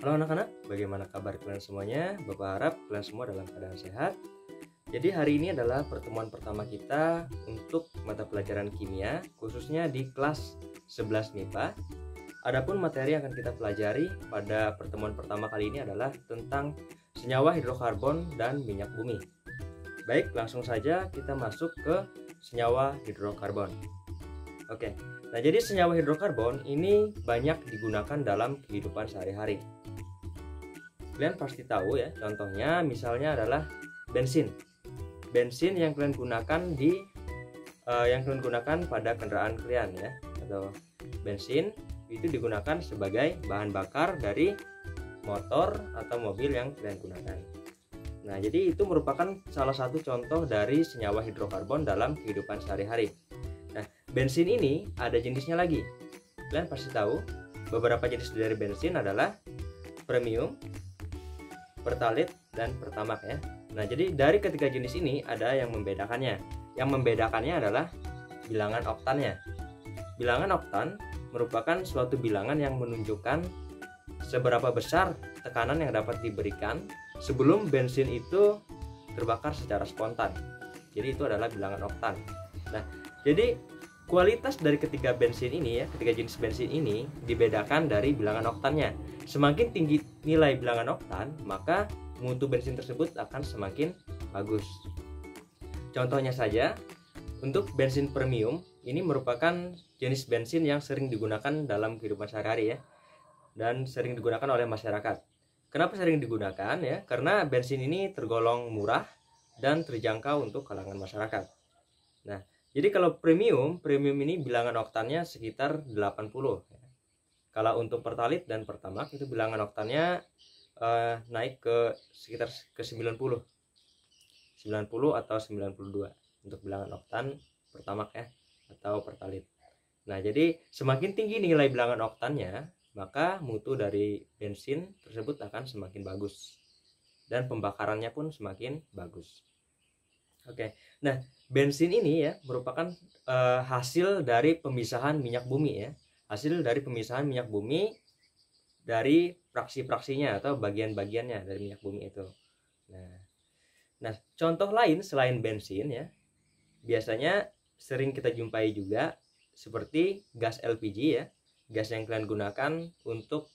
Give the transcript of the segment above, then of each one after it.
Halo anak-anak, bagaimana kabar kalian semuanya? Bapak harap kalian semua dalam keadaan sehat. Jadi hari ini adalah pertemuan pertama kita untuk mata pelajaran kimia, khususnya di kelas 11 MIPA. Adapun materi yang akan kita pelajari pada pertemuan pertama kali ini adalah tentang senyawa hidrokarbon dan minyak bumi. Baik, langsung saja kita masuk ke senyawa hidrokarbon. Oke, nah jadi senyawa hidrokarbon ini banyak digunakan dalam kehidupan sehari-hari. Kalian pasti tahu ya, contohnya misalnya adalah bensin. Bensin yang kalian gunakan pada kendaraan kalian ya, atau bensin itu digunakan sebagai bahan bakar dari motor atau mobil yang kalian gunakan. Nah, jadi itu merupakan salah satu contoh dari senyawa hidrokarbon dalam kehidupan sehari-hari. Nah, bensin ini ada jenisnya lagi. Kalian pasti tahu beberapa jenis dari bensin adalah premium, pertalite, dan pertamax ya. Nah, jadi dari ketiga jenis ini ada yang membedakannya. Yang membedakannya adalah bilangan oktannya. Bilangan oktan merupakan suatu bilangan yang menunjukkan seberapa besar tekanan yang dapat diberikan sebelum bensin itu terbakar secara spontan. Jadi itu adalah bilangan oktan. Nah, jadi kualitas dari ketiga bensin ini ya, ketiga jenis bensin ini dibedakan dari bilangan oktannya. Semakin tinggi nilai bilangan oktan, maka mutu bensin tersebut akan semakin bagus. Contohnya saja, untuk bensin premium ini merupakan jenis bensin yang sering digunakan dalam kehidupan sehari-hari ya, dan sering digunakan oleh masyarakat. Kenapa sering digunakan ya? Karena bensin ini tergolong murah dan terjangkau untuk kalangan masyarakat. Nah, jadi kalau premium ini bilangan oktannya sekitar 80. Kalau untuk pertalite dan pertamax itu bilangan oktannya naik ke sekitar ke 90 atau 92 untuk bilangan oktan pertamax ya, atau pertalite. Nah, jadi semakin tinggi nilai bilangan oktannya, maka mutu dari bensin tersebut akan semakin bagus dan pembakarannya pun semakin bagus. Oke, nah bensin ini ya merupakan hasil dari pemisahan minyak bumi ya, hasil dari pemisahan minyak bumi dari fraksi-fraksinya atau bagian-bagiannya dari minyak bumi itu. Nah, contoh lain selain bensin ya, biasanya sering kita jumpai juga seperti gas LPG ya, gas yang kalian gunakan untuk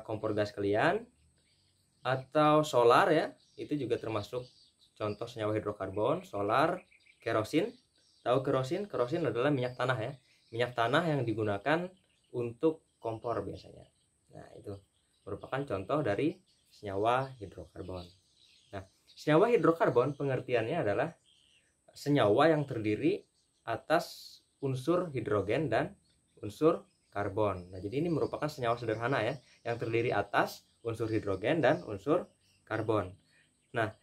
kompor gas kalian, atau solar ya, itu juga termasuk contoh senyawa hidrokarbon. Solar, kerosin. Tahu kerosin? Kerosin adalah minyak tanah ya, minyak tanah yang digunakan untuk kompor biasanya. Nah, itu merupakan contoh dari senyawa hidrokarbon. Nah, senyawa hidrokarbon pengertiannya adalah senyawa yang terdiri atas unsur hidrogen dan unsur karbon. Nah, jadi ini merupakan senyawa sederhana ya, yang terdiri atas unsur hidrogen dan unsur karbon. Nah,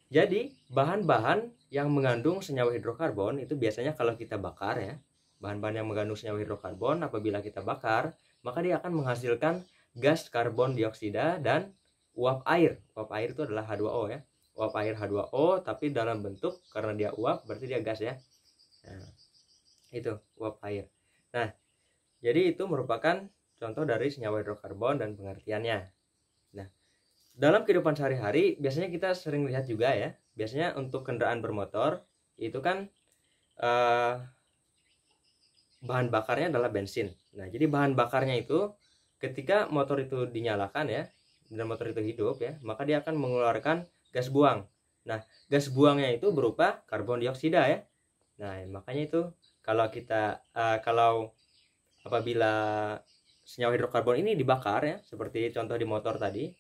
jadi bahan-bahan yang mengandung senyawa hidrokarbon itu biasanya kalau kita bakar ya, bahan-bahan yang mengandung senyawa hidrokarbon apabila kita bakar, maka dia akan menghasilkan gas karbon dioksida dan uap air. Uap air itu adalah H2O ya. Uap air H2O tapi dalam bentuk, karena dia uap berarti dia gas ya. Nah, itu uap air. Nah, jadi itu merupakan contoh dari senyawa hidrokarbon dan pengertiannya. Nah, dalam kehidupan sehari-hari biasanya kita sering lihat juga ya, biasanya untuk kendaraan bermotor itu kan bahan bakarnya adalah bensin. Nah, jadi bahan bakarnya itu ketika motor itu dinyalakan ya, dan motor itu hidup ya, maka dia akan mengeluarkan gas buang. Nah, gas buangnya itu berupa karbon dioksida ya. Nah, makanya itu kalau apabila senyawa hidrokarbon ini dibakar ya, seperti contoh di motor tadi,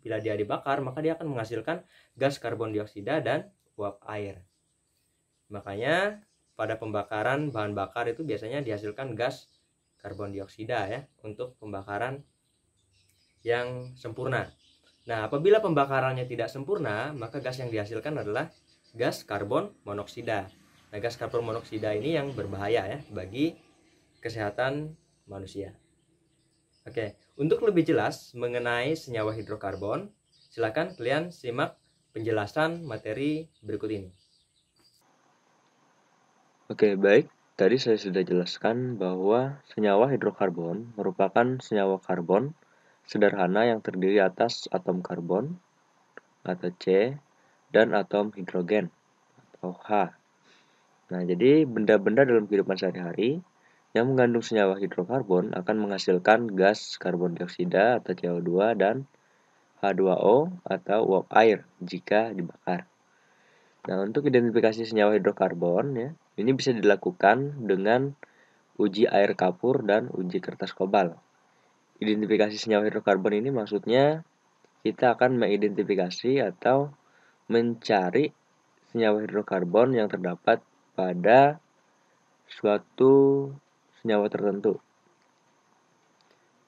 bila dia dibakar maka dia akan menghasilkan gas karbon dioksida dan uap air. Makanya pada pembakaran bahan bakar itu biasanya dihasilkan gas karbon dioksida ya, untuk pembakaran yang sempurna. Nah, apabila pembakarannya tidak sempurna, maka gas yang dihasilkan adalah gas karbon monoksida. Nah, gas karbon monoksida ini yang berbahaya ya bagi kesehatan manusia. Oke, untuk lebih jelas mengenai senyawa hidrokarbon, silakan kalian simak penjelasan materi berikut ini. Oke, baik. Tadi saya sudah jelaskan bahwa senyawa hidrokarbon merupakan senyawa karbon sederhana yang terdiri atas atom karbon atau C dan atom hidrogen atau H. Nah, jadi benda-benda dalam kehidupan sehari-hari yang mengandung senyawa hidrokarbon akan menghasilkan gas karbon dioksida atau CO2 dan H2O atau uap air jika dibakar. Nah, untuk identifikasi senyawa hidrokarbon ya, ini bisa dilakukan dengan uji air kapur dan uji kertas kobal. Identifikasi senyawa hidrokarbon ini maksudnya kita akan mengidentifikasi atau mencari senyawa hidrokarbon yang terdapat pada suatu senyawa tertentu.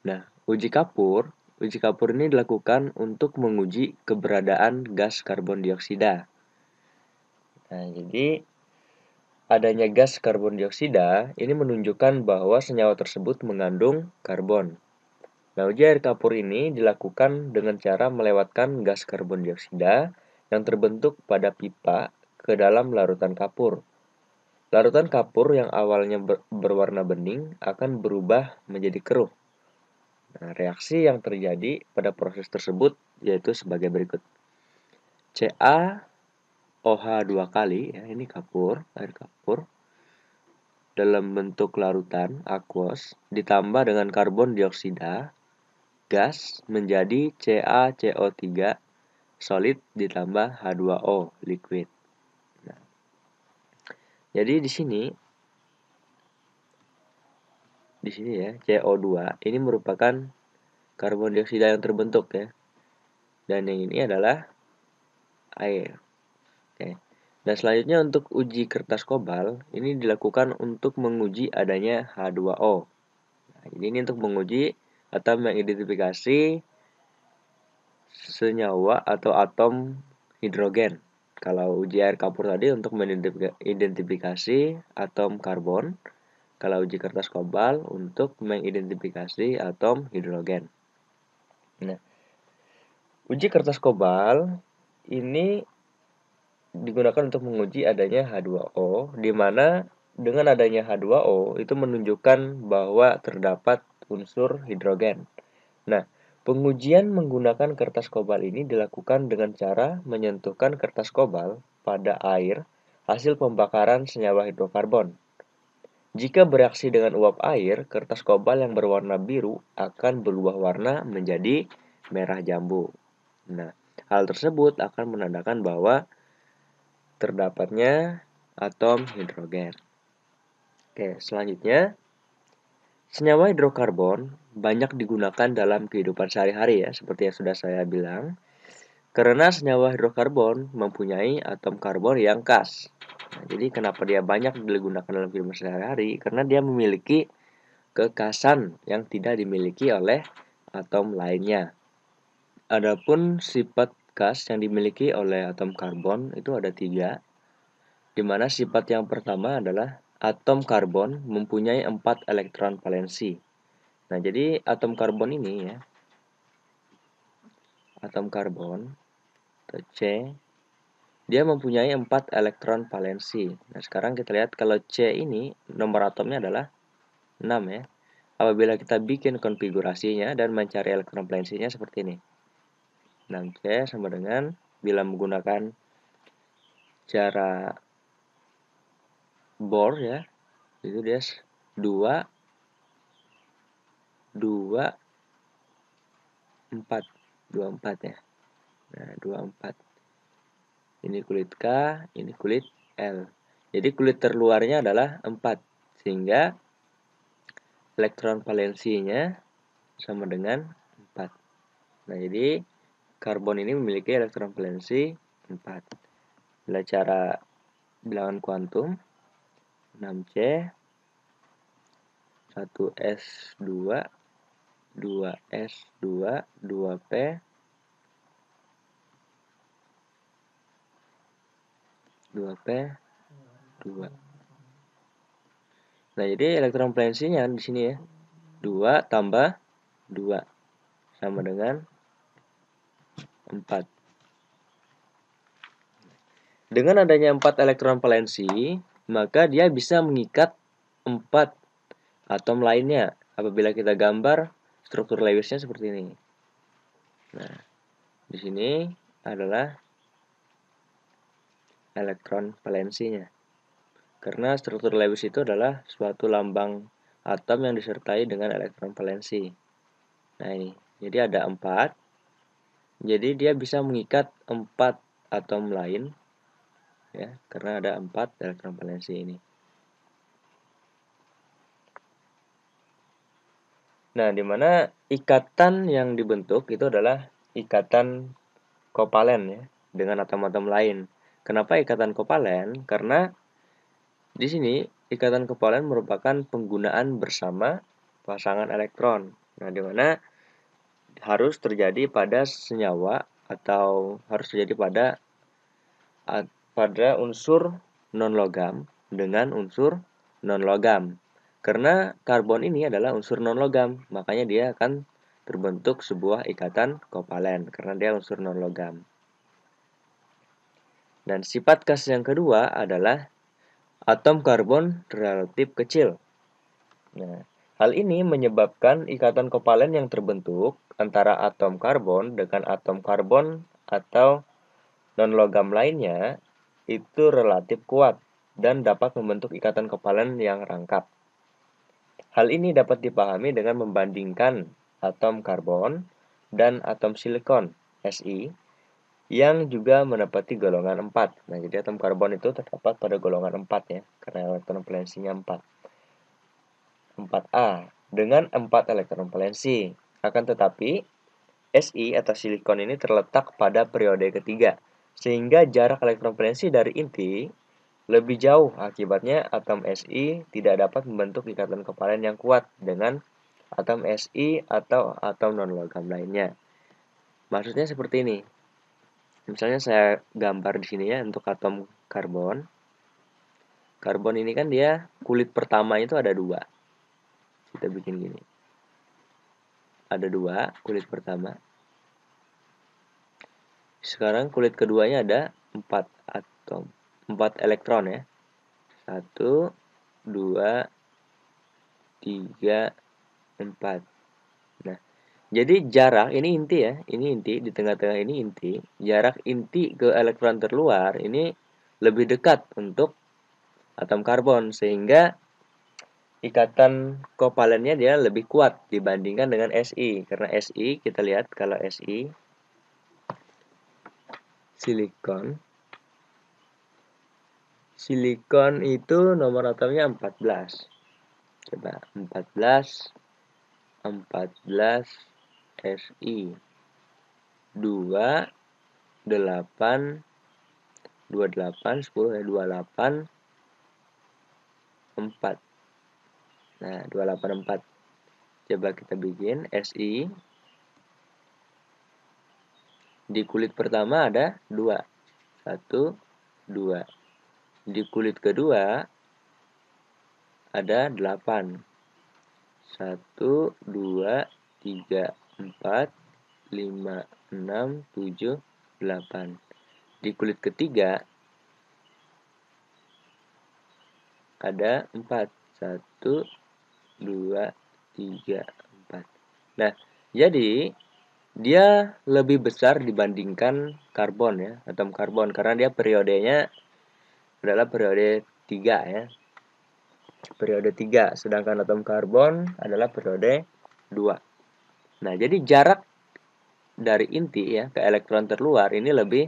Nah, uji kapur ini dilakukan untuk menguji keberadaan gas karbon dioksida. Nah, jadi adanya gas karbon dioksida ini menunjukkan bahwa senyawa tersebut mengandung karbon. Nah, uji air kapur ini dilakukan dengan cara melewatkan gas karbon dioksida yang terbentuk pada pipa ke dalam larutan kapur. Larutan kapur yang awalnya berwarna bening akan berubah menjadi keruh. Nah, reaksi yang terjadi pada proses tersebut yaitu sebagai berikut. CaOH 2 kali, ya, ini kapur, air kapur, dalam bentuk larutan aqueous ditambah dengan karbon dioksida gas menjadi CaCO3 solid ditambah H2O liquid. Nah, jadi di sini ya CO2 ini merupakan karbon dioksida yang terbentuk ya. Dan yang ini adalah air. Oke. Dan selanjutnya untuk uji kertas kobal ini dilakukan untuk menguji adanya H2O. Nah, ini untuk menguji atau mengidentifikasi senyawa atau atom hidrogen. Kalau uji air kapur tadi untuk mengidentifikasi atom karbon, kalau uji kertas kobal untuk mengidentifikasi atom hidrogen. Nah, uji kertas kobal ini digunakan untuk menguji adanya H2O, di mana dengan adanya H2O itu menunjukkan bahwa terdapat unsur hidrogen. Nah, pengujian menggunakan kertas kobal ini dilakukan dengan cara menyentuhkan kertas kobal pada air hasil pembakaran senyawa hidrokarbon. Jika bereaksi dengan uap air, kertas kobal yang berwarna biru akan berubah warna menjadi merah jambu. Nah, hal tersebut akan menandakan bahwa terdapatnya atom hidrogen. Oke, selanjutnya senyawa hidrokarbon banyak digunakan dalam kehidupan sehari-hari ya, seperti yang sudah saya bilang. Karena senyawa hidrokarbon mempunyai atom karbon yang khas. Nah, jadi kenapa dia banyak digunakan dalam kehidupan sehari-hari? Karena dia memiliki kekhasan yang tidak dimiliki oleh atom lainnya. Adapun sifat khas yang dimiliki oleh atom karbon itu ada 3. Di mana sifat yang pertama adalah atom karbon mempunyai 4 elektron valensi. Nah, jadi atom karbon ini ya, atom karbon atau C, dia mempunyai 4 elektron valensi. Nah, sekarang kita lihat kalau C ini nomor atomnya adalah 6 ya. Apabila kita bikin konfigurasinya dan mencari elektron valensinya seperti ini. 6C sama dengan bila menggunakan cara Bohr ya, itu dia 2 4 ya. Nah, 24. Ini kulit K, ini kulit L. Jadi kulit terluarnya adalah 4 sehingga elektron valensinya sama dengan 4. Nah, jadi karbon ini memiliki elektron valensi 4. Bila cara bilangan kuantum 6C 1S2 2S2 2P 2P 2. Nah, jadi elektron valensinya di sini ya. 2 tambah 2 sama dengan 4. Dengan adanya 4 elektron valensi, maka dia bisa mengikat 4 atom lainnya. Apabila kita gambar struktur Lewisnya seperti ini. Nah, di sini adalah elektron valensinya. Karena struktur Lewis itu adalah suatu lambang atom yang disertai dengan elektron valensi. Nah, ini. Jadi ada 4. Jadi dia bisa mengikat 4 atom lain ya, karena ada 4 elektron valensi ini. Nah, di mana ikatan yang dibentuk itu adalah ikatan kovalen ya, dengan atom-atom lain. Kenapa ikatan kovalen? Karena di sini ikatan kovalen merupakan penggunaan bersama pasangan elektron. Nah, di mana harus terjadi pada senyawa atau harus terjadi pada unsur non-logam dengan unsur non-logam. Karena karbon ini adalah unsur non-logam, makanya dia akan terbentuk sebuah ikatan kovalen karena dia unsur non-logam. Dan sifat khas yang kedua adalah atom karbon relatif kecil. Nah, hal ini menyebabkan ikatan kovalen yang terbentuk antara atom karbon dengan atom karbon atau non-logam lainnya itu relatif kuat dan dapat membentuk ikatan kovalen yang rangkap. Hal ini dapat dipahami dengan membandingkan atom karbon dan atom silikon Si yang juga menepati golongan 4. Nah, jadi atom karbon itu terdapat pada golongan 4 ya, karena elektron valensinya 4A dengan 4 elektron valensi. Akan tetapi, Si atau silikon ini terletak pada periode ketiga, sehingga jarak elektron valensi dari inti lebih jauh. Akibatnya atom Si tidak dapat membentuk ikatan kovalen yang kuat dengan atom Si atau atom non-logam lainnya. Maksudnya seperti ini. Misalnya saya gambar di sini ya untuk atom karbon. Karbon ini kan dia kulit pertama itu ada 2. Kita bikin gini. Ada 2 kulit pertama. Sekarang kulit keduanya ada 4 atom. 4 elektron ya. 1, 2, 3, 4. Nah, jadi jarak ini inti ya. Ini inti, di tengah-tengah ini inti. Jarak inti ke elektron terluar ini lebih dekat untuk atom karbon, sehingga ikatan kovalennya dia lebih kuat dibandingkan dengan Si. Karena Si, kita lihat kalau Si silikon itu nomor atomnya 14. Coba 14 Si 2 8 28 10 28 4. Nah, 284. Coba kita bikin Si. Di kulit pertama ada 2. 1, 2. Di kulit kedua ada 8. 1, 2, 3, 4, 5, 6, 7, 8. Di kulit ketiga ada 4. 1, 2, 3, 4. Nah, jadi dia lebih besar dibandingkan karbon ya, atom karbon, karena dia periodenya adalah periode 3 ya. Periode 3, sedangkan atom karbon adalah periode 2. Nah, jadi jarak dari inti ya ke elektron terluar ini lebih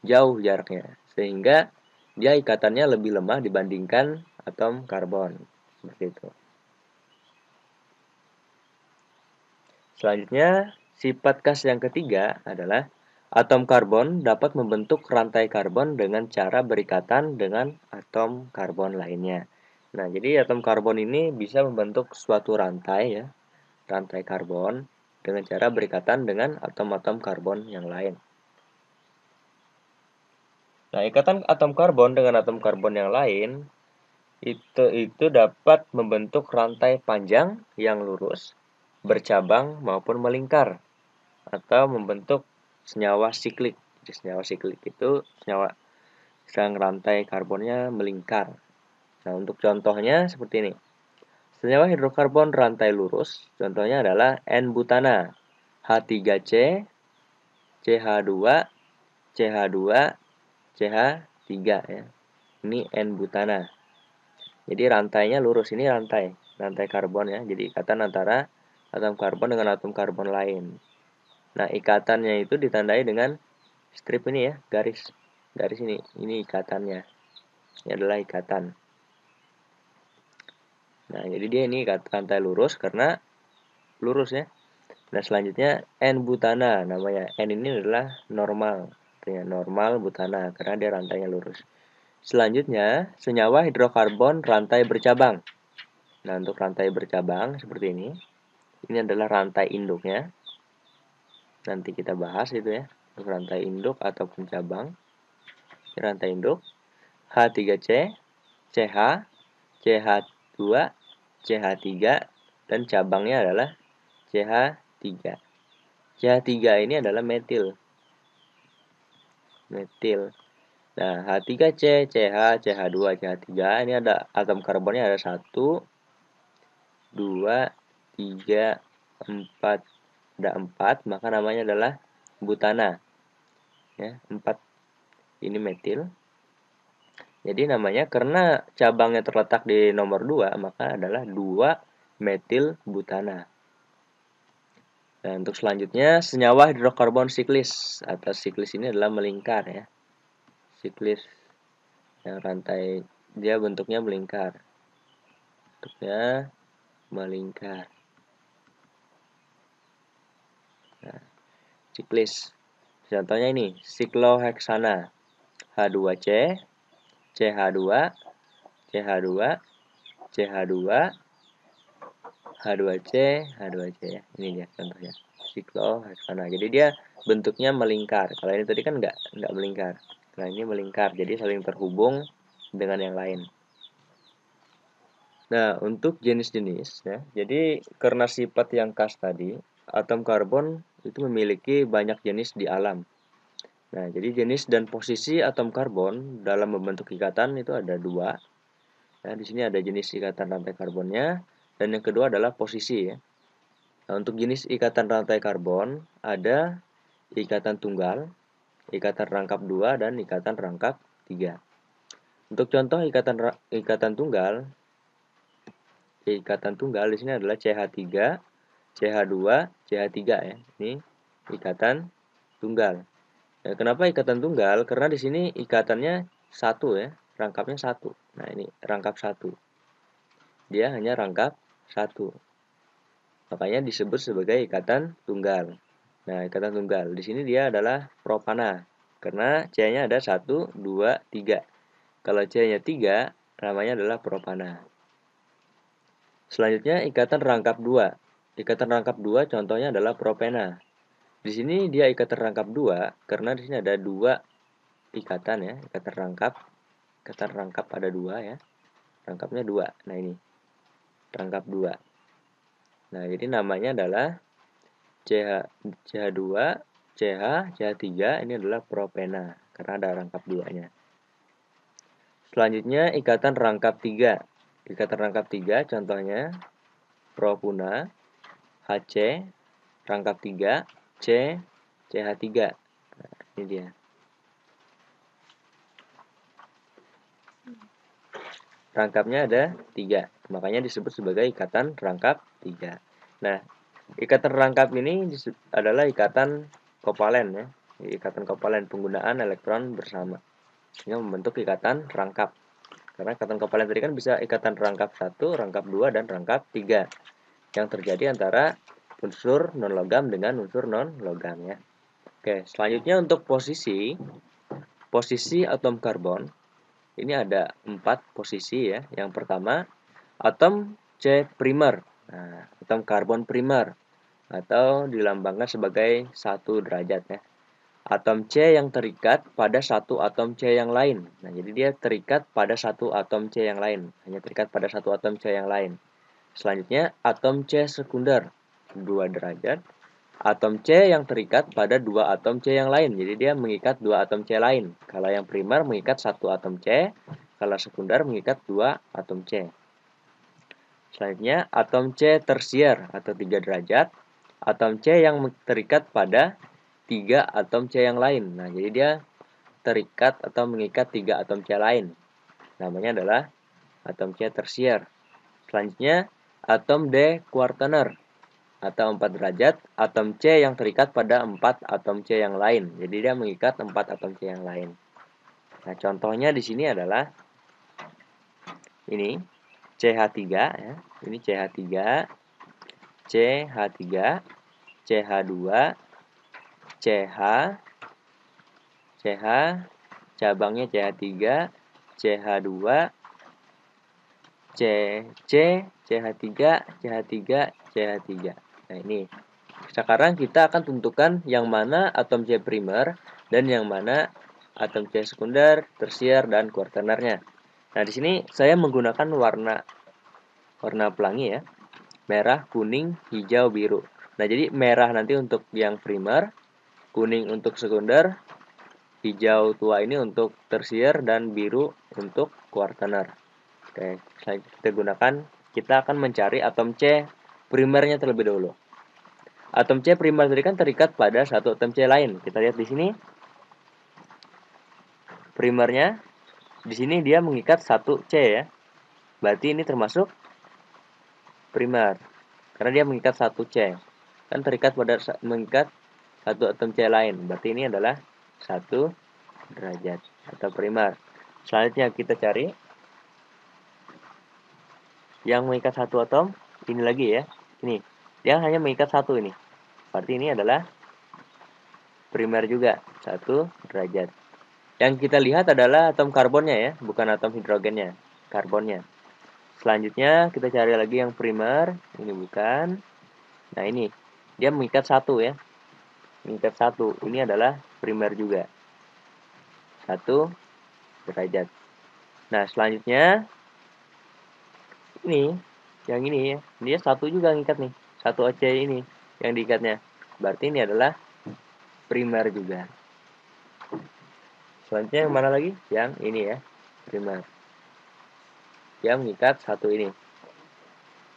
jauh jaraknya, sehingga dia ikatannya lebih lemah dibandingkan atom karbon. Seperti itu. Selanjutnya, sifat khas yang ketiga adalah atom karbon dapat membentuk rantai karbon dengan cara berikatan dengan atom karbon lainnya. Nah, jadi atom karbon ini bisa membentuk suatu rantai ya, rantai karbon dengan cara berikatan dengan atom-atom karbon yang lain. Nah, ikatan atom karbon dengan atom karbon yang lain itu dapat membentuk rantai panjang yang lurus, bercabang maupun melingkar, atau membentuk senyawa siklik. Jadi senyawa siklik itu senyawa sedang rantai karbonnya melingkar. Nah, untuk contohnya seperti ini. Senyawa hidrokarbon rantai lurus, contohnya adalah N-butana, H3C, CH2, CH2, CH3 ya. Ini N-butana. Jadi rantainya lurus, ini rantai karbon ya. Jadi ikatan antara atom karbon dengan atom karbon lain. Nah, ikatannya itu ditandai dengan strip ini ya, garis ini ikatannya. Ini adalah ikatan. Nah, jadi dia ini rantai lurus karena lurus ya. Nah, selanjutnya N-butana, namanya N ini adalah normal, artinya normal butana karena dia rantainya lurus. Selanjutnya, senyawa hidrokarbon rantai bercabang. Nah, untuk rantai bercabang seperti ini adalah rantai induknya. Nanti kita bahas itu ya, untuk rantai induk ataupun cabang. Rantai induk H3C, CH, CH2, CH3, dan cabangnya adalah CH3. CH3 ini adalah metil. Nah, H3C, CH, CH2, CH3 ini ada atom karbonnya ada 1, 2, 3, 4. Ada 4, maka namanya adalah butana. Ya, 4 ini metil. Jadi namanya karena cabangnya terletak di nomor 2, maka adalah 2 metil butana. Dan untuk selanjutnya senyawa hidrokarbon siklis. Atau siklis ini adalah melingkar ya. Siklis yang rantai dia bentuknya melingkar. Nah, siklis. Contohnya ini sikloheksana H2C, CH2, CH2, CH2, H2C, H2C ya. Ini dia contohnya. Sikloheksana. Jadi dia bentuknya melingkar. Kalau ini tadi kan enggak melingkar. Nah, ini melingkar. Jadi saling terhubung dengan yang lain. Nah, untuk jenis-jenis ya. Jadi karena sifat yang khas tadi, atom karbon itu memiliki banyak jenis di alam. Nah, jadi jenis dan posisi atom karbon dalam membentuk ikatan itu ada 2. Nah, di sini ada jenis ikatan rantai karbonnya, dan yang kedua adalah posisi ya. Nah, untuk jenis ikatan rantai karbon ada ikatan tunggal, ikatan rangkap 2, dan ikatan rangkap 3. Untuk contoh ikatan tunggal di sini adalah CH3, CH2, CH3 ya. Ini ikatan tunggal. Nah, kenapa ikatan tunggal? Karena di sini ikatannya 1 ya, rangkapnya 1. Nah, ini rangkap 1. Dia hanya rangkap 1. Makanya disebut sebagai ikatan tunggal. Nah, ikatan tunggal di sini dia adalah propana. Karena C-nya ada 1, 2, 3. Kalau C-nya 3, namanya adalah propana. Selanjutnya ikatan rangkap 2. Ikatan rangkap 2 contohnya adalah propena. Di sini dia ikatan rangkap 2 karena di sini ada 2 ikatan ya, ikatan rangkap. Ikatan rangkap ada 2 ya. Rangkapnya 2. Nah, ini. Rangkap 2. Nah, jadi namanya adalah CH2, CH3 ini adalah propena karena ada rangkap 2-nya. Selanjutnya ikatan rangkap 3. Ikatan rangkap 3 contohnya propuna, HC, rangkap 3, C, CH3. Nah, ini dia. Rangkapnya ada 3, makanya disebut sebagai ikatan rangkap 3. Nah, ikatan rangkap ini adalah ikatan kovalen ya. Ikatan kovalen penggunaan elektron bersama. Ini membentuk ikatan rangkap. Karena ikatan kovalen tadi kan bisa ikatan rangkap 1, rangkap 2, dan rangkap 3. Yang terjadi antara unsur non-logam dengan unsur non-logam ya. Oke, selanjutnya untuk posisi atom karbon. Ini ada 4 posisi ya. Yang pertama, atom C primer. Nah, atom karbon primer atau dilambangkan sebagai 1 derajat ya. Atom C yang terikat pada satu atom C yang lain. Nah, jadi dia terikat pada satu atom C yang lain. Hanya terikat pada satu atom C yang lain. Selanjutnya, atom C sekunder 2 derajat. Atom C yang terikat pada 2 atom C yang lain. Jadi dia mengikat 2 atom C lain. Kalau yang primer mengikat 1 atom C. Kalau sekunder mengikat 2 atom C. Selanjutnya, atom C tersier atau 3 derajat. Atom C yang terikat pada 3 atom C yang lain. Nah, jadi dia terikat atau mengikat 3 atom C lain. Namanya adalah atom C tersier. Selanjutnya, atom D kuartener atau 4 derajat, atom C yang terikat pada 4 atom C yang lain. Jadi dia mengikat 4 atom C yang lain. Nah, contohnya di sini adalah ini CH3 ya. Ini CH3, CH3, CH2, CH, CH, cabangnya CH3, CH2, CC, CH3, CH3, CH3. Nah, ini. Sekarang kita akan tentukan yang mana atom C primer dan yang mana atom C sekunder, tersier, dan kuartenernya. Nah, di sini saya menggunakan warna pelangi ya. Merah, kuning, hijau, biru. Nah, jadi merah nanti untuk yang primer, kuning untuk sekunder, hijau tua ini untuk tersier, dan biru untuk kuartener. Oke, kita akan mencari atom C primernya terlebih dahulu. Atom C primer tadi kan terikat pada satu atom C lain. Kita lihat di sini. Primernya di sini dia mengikat satu C ya. Berarti ini termasuk primer. Karena dia mengikat satu C. Kan terikat pada mengikat satu atom C lain. Berarti ini adalah 1 derajat atau primer. Selanjutnya kita cari yang mengikat satu atom. Ini lagi ya. Ini. Dia hanya mengikat satu ini. Berarti ini adalah primer juga, 1 derajat. Yang kita lihat adalah atom karbonnya ya, bukan atom hidrogennya, karbonnya. Selanjutnya kita cari lagi yang primer, ini bukan. Nah, ini dia mengikat satu ya, mengikat satu. Ini adalah primer juga, 1 derajat. Nah, selanjutnya ini, yang ini ya, dia satu juga mengikat nih, satu AC ini yang diikatnya. Berarti ini adalah primer juga. Selanjutnya yang mana lagi? Yang ini ya, primer. Dia mengikat satu ini,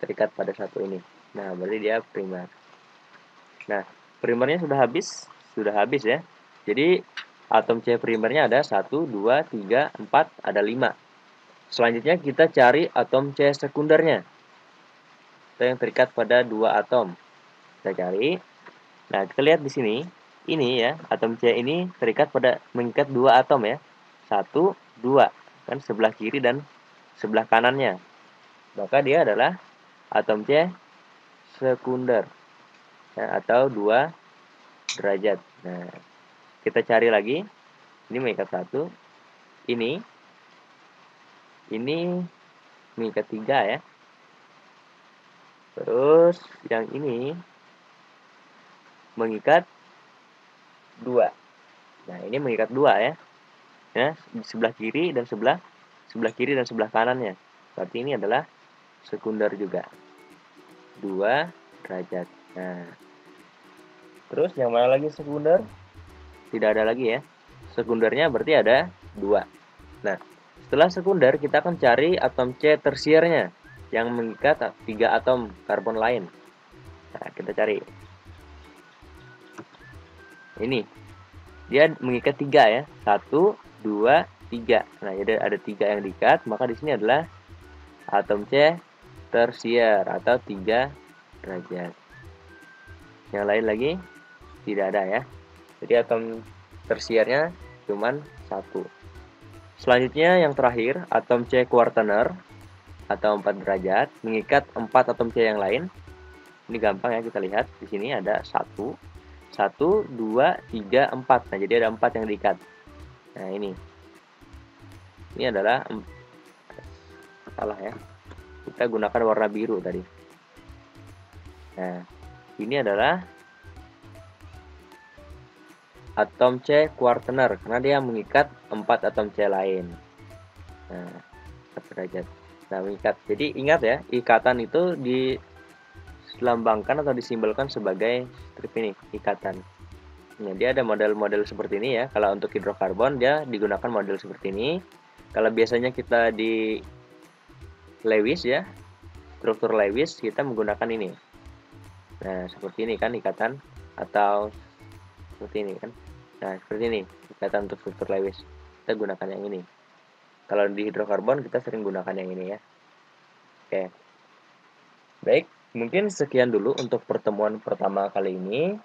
terikat pada satu ini. Nah, berarti dia primer. Nah, primernya sudah habis ya. Jadi atom C primernya ada 1, 2, 3, 4, ada 5. Selanjutnya kita cari atom C sekundernya. Itu yang terikat pada 2 atom. Kita cari. Nah, kita lihat di sini. Ini ya, atom C ini terikat pada mengikat 2 atom ya. 1, 2. Kan sebelah kiri dan sebelah kanannya. Maka dia adalah atom C sekunder. Ya, atau 2 derajat. Nah, kita cari lagi. Ini mengikat 1. Ini mengikat 3 ya. Terus yang ini mengikat 2. Nah, ini mengikat 2 ya. Ya, sebelah kiri dan sebelah kiri dan sebelah kanannya. Berarti ini adalah sekunder juga. 2 derajat. Nah, terus yang mana lagi sekunder? Tidak ada lagi ya. Sekundernya berarti ada 2. Nah, setelah sekunder kita akan cari atom C tersiernya yang mengikat 3 atom karbon lain. Nah, kita cari. Ini. Dia mengikat 3 ya. 1, 2, 3. Nah, jadi ada 3 yang diikat, maka di sini adalah atom C tersier atau 3 derajat. Yang lain lagi tidak ada ya. Jadi atom tersiernya cuman 1. Selanjutnya yang terakhir, atom C kuartener atau 4 derajat mengikat 4 atom C yang lain. Ini gampang ya, kita lihat di sini ada 1, 2, 3, 4. Nah, jadi ada 4 yang diikat. Nah, ini adalah salah ya. Kita gunakan warna biru tadi. Nah, ini adalah atom C kuartener karena dia mengikat 4 atom C lain. Nah, 4 derajat. Nah, mengikat. Jadi ingat ya, ikatan itu dilambangkan atau disimbolkan sebagai strip ini, ikatan. Nah, dia ada model-model seperti ini ya. Kalau untuk hidrokarbon dia digunakan model seperti ini. Kalau biasanya kita di Lewis ya, struktur Lewis kita menggunakan ini. Nah, seperti ini kan ikatan atau seperti ini kan. Nah, seperti ini kelihatan untuk struktur Lewis. Kita gunakan yang ini. Kalau di hidrokarbon kita sering gunakan yang ini ya. Oke. Baik, mungkin sekian dulu untuk pertemuan pertama kali ini.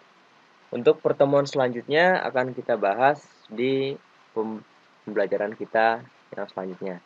Untuk pertemuan selanjutnya akan kita bahas di pembelajaran kita yang selanjutnya.